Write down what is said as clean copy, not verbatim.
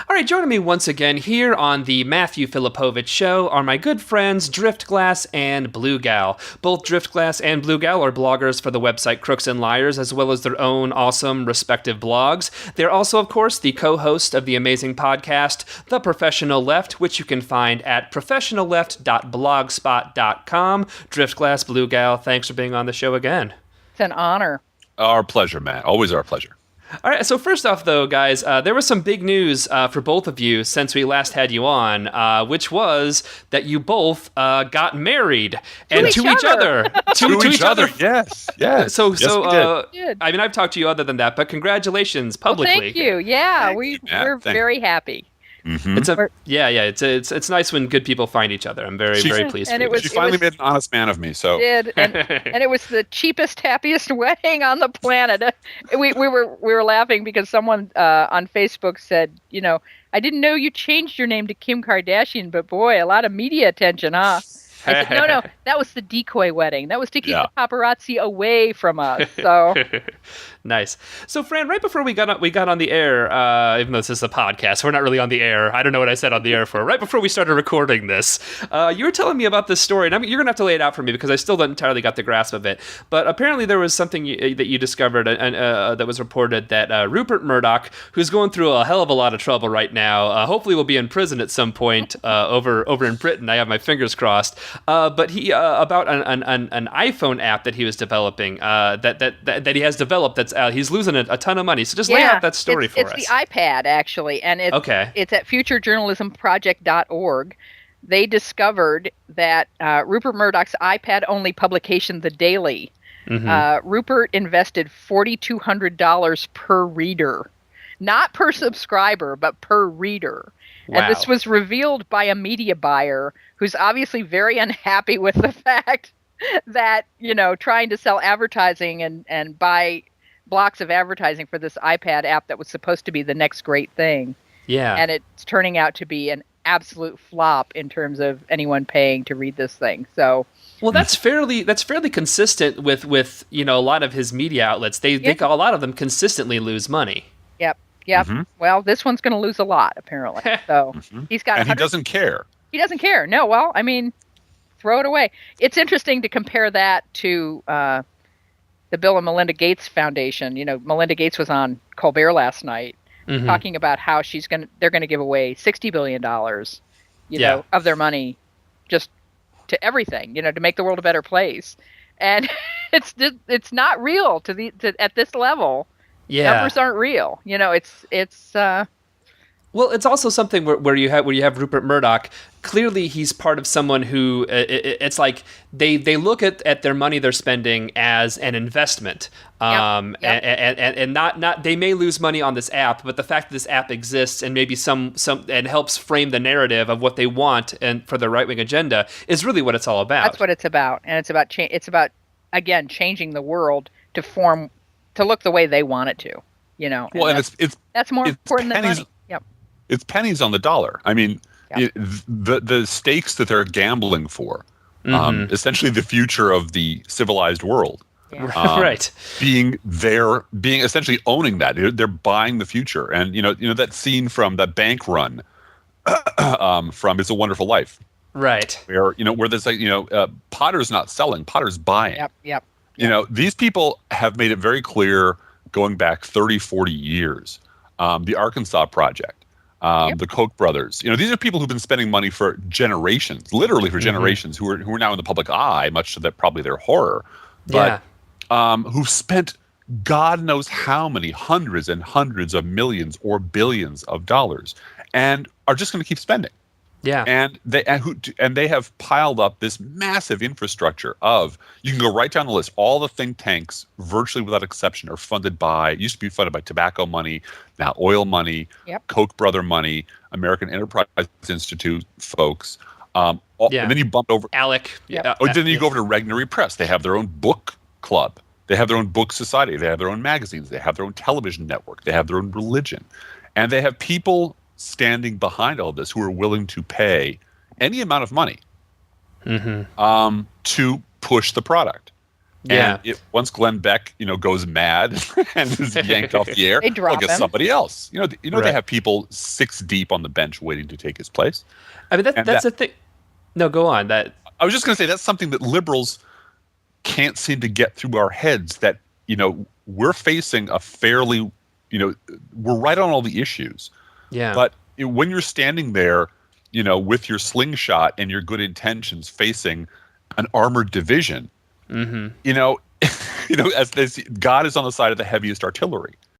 All right, joining me once again here on the Matthew Filipowicz Show are my good friends Driftglass and Bluegal. Both Driftglass and Bluegal are bloggers for the website Crooks and Liars, as well as their own awesome respective blogs. They're also, of course, the co-host of the amazing podcast, The Professional Left, which you can find at professionalleft.blogspot.com. Driftglass, Bluegal, thanks for being on the show again. It's an honor. Our pleasure, Matt. Always our pleasure. All right, so first off, though, guys, there was some big news for both of you since we last had you on, which was that you both got married to each other. to each other. Yes. I mean, I've talked to you other than that, but congratulations publicly. Well, thank you. Yeah, we're very happy. Mm-hmm. It's nice when good people find each other. I'm very pleased. And for you. She finally made an honest man of me. So did, and it was the cheapest, happiest wedding on the planet. We were laughing because someone on Facebook said, I didn't know you changed your name to Kim Kardashian, but boy, a lot of media attention, huh? I said, no, that was the decoy wedding. That was to keep the paparazzi away from us. So nice. So, Fran, right before we got on the air, even though this is a podcast, we're not really on the air. I don't know what I said on the air for. Right before we started recording this, you were telling me about this story, and you're gonna have to lay it out for me because I still don't entirely got the grasp of it. But apparently, there was something that you discovered that was reported that Rupert Murdoch, who's going through a hell of a lot of trouble right now, hopefully will be in prison at some point over in Britain. I have my fingers crossed. But he about an iPhone app that he was developing that he has developed that's he's losing a ton of money. So just lay out that story for us. It's the iPad actually, and it's at futurejournalismproject.org. They discovered that Rupert Murdoch's iPad-only publication, The Daily, Rupert invested $4,200 per reader, not per subscriber, but per reader. Wow. And this was revealed by a media buyer who's obviously very unhappy with the fact that, trying to sell advertising and buy blocks of advertising for this iPad app that was supposed to be the next great thing. Yeah. And it's turning out to be an absolute flop in terms of anyone paying to read this thing. So well, that's fairly consistent with a lot of his media outlets. They a lot of them consistently lose money. Yep. Mm-hmm. Well, this one's going to lose a lot, apparently. So he's got. And he doesn't care. He doesn't care. No. Well, I mean, throw it away. It's interesting to compare that to the Bill and Melinda Gates Foundation. Melinda Gates was on Colbert last night talking about how they're going to give away $60 billion, of their money, just to everything, to make the world a better place. And it's not real at this level. Yeah. Numbers aren't real. Well, it's also something where you have Rupert Murdoch. Clearly, he's part of someone who it's like they look at their money they're spending as an investment, and not they may lose money on this app, but the fact that this app exists and maybe some and helps frame the narrative of what they want and for their right wing agenda is really what it's all about. That's what it's about, and it's about again changing the world to look the way they want it to, Well, and that's more important than money. Yep. It's pennies on the dollar. I mean, the stakes that they're gambling for, essentially the future of the civilized world, right? Being essentially owning that. They're buying the future, and that scene from that bank run from It's a Wonderful Life, right? Where there's Potter's not selling, Potter's buying. Yep. These people have made it very clear going back 30, 40 years. The Arkansas Project, the Koch brothers. These are people who've been spending money for generations, literally for generations, who are now in the public eye, much to probably their horror, but who've spent God knows how many hundreds and hundreds of millions or billions of dollars and are just going to keep spending. Yeah, and they have piled up this massive infrastructure of, you can go right down the list, all the think tanks, virtually without exception, are used to be funded by tobacco money, now oil money, Koch brother money, American Enterprise Institute folks, and then you bump over ALEC. Then you go over to Regnery Press. They have their own book club. They have their own book society. They have their own magazines. They have their own television network. They have their own religion, and they have people standing behind all of this who are willing to pay any amount of money to push the product. Yeah. And once Glenn Beck, goes mad and is yanked off the air, They drop it's him. somebody else. They Right. have people 6 deep on the bench waiting to take his place. I mean, that's the thing. No, go on. That I was just going to say that's something that liberals can't seem to get through our heads, that, we're facing a fairly, we're right on all the issues. yeah. But when you're standing there, with your slingshot and your good intentions facing an armored division, Mm-hmm. as God is on the side of the heaviest artillery.